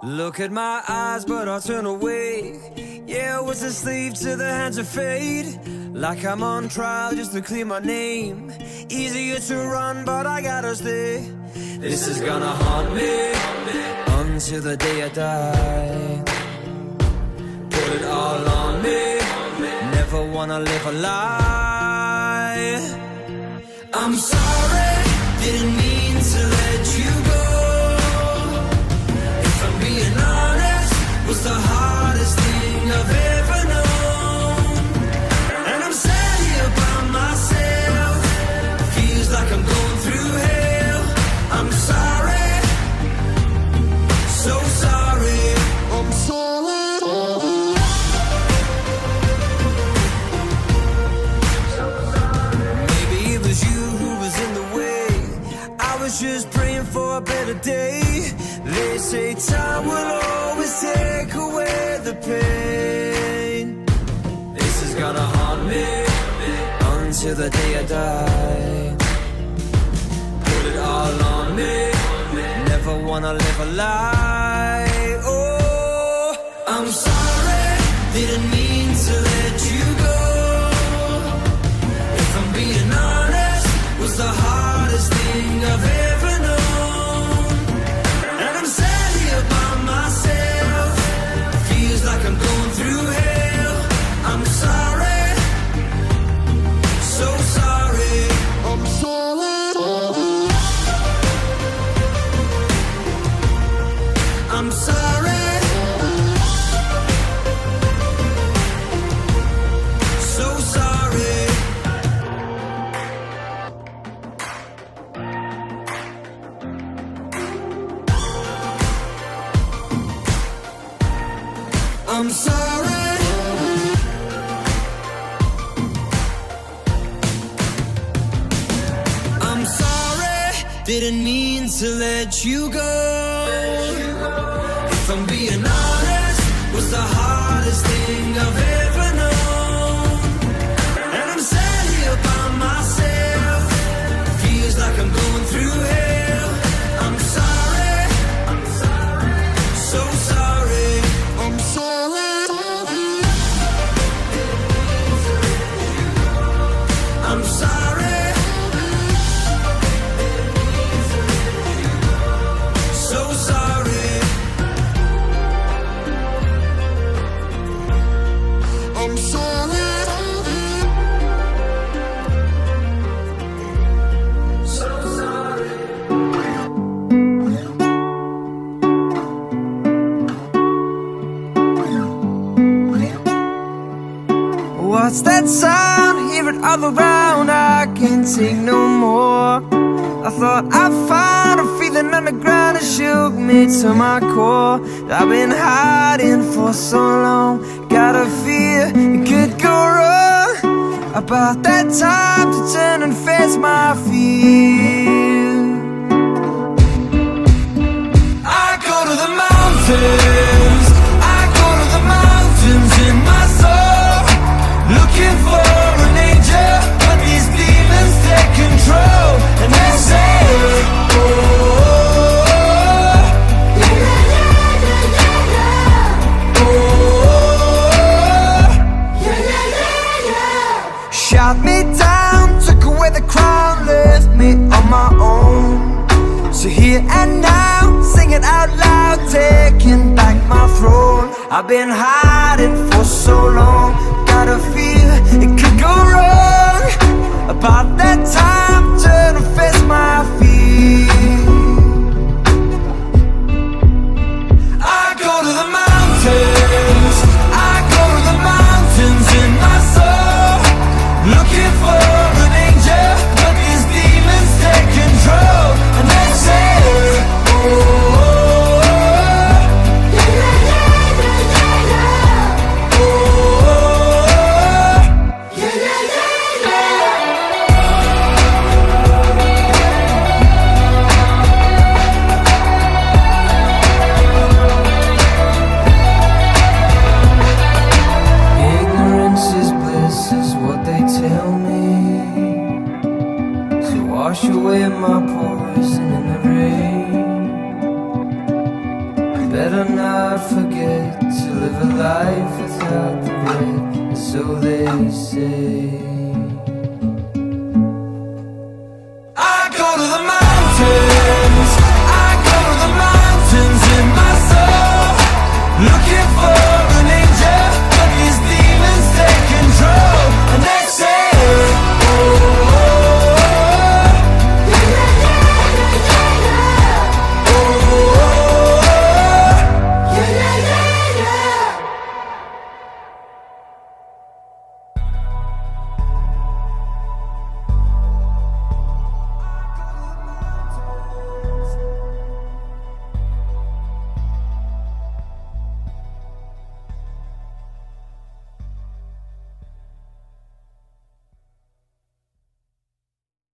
Look at my eyes, but I turn away. Yeah, I was a slave to the hands of fate. Like I'm on trial just to clear my name. Easier to run, but I gotta stay. This is gonna haunt me until the day I die. Put it all on me, never wanna live a lie. I'm sorry, didn't mean to let you go. Being honest was the hardest thing I've ever known. And I'm sad here by myself. Feels like I'm going through hell. I'm sorry, so sorry. I'm sorry. Maybe it was you who was in the way. I was just praying for a better day. They say time will always take away the pain. This is gonna haunt me until the day I die. Put it all on me, never wanna live a lie. Oh, I'm sorry, didn't mean to let you go. If I'm being honest, was the hardest thing I've ever known. Like I'm going through hell. I'm sorry, so sorry. I'm sorry. I'm sorry, so sorry. I'm sorry. I'm sorry, didn't mean to let you go. If I'm being honest, was the hardest thing I've ever known. And I'm sad here by myself. Feels like I'm going through hell. I'm sorry, so sorry. I'm sorry. I'm sorry, so sorry. I'm sorry, so sorry. What's that sound? Hear it all around. I can't take no more. I thought I found a feeling underground. It shook me to my core. I've been hiding for so long. Got a fear it could go wrong. About that time to turn and face my fear. I go to the mountains. I go to the mountains in my soul. Looking for an angel, but these demons take control. And they say, oh, yeah, yeah, yeah, yeah, oh, yeah, yeah, yeah, yeah. Shot me down, took away the crown, left me on my own. So here and now, singing out loud, taking back my throne. I've been hiding for so long. Got a fear it could go wrong. About that time, turn and face my fear. I go to the mountains. I go to the mountains in my soul. Looking for an angel, but these demons take control. And they say, oh, better not forget to live a life without regret, so they say.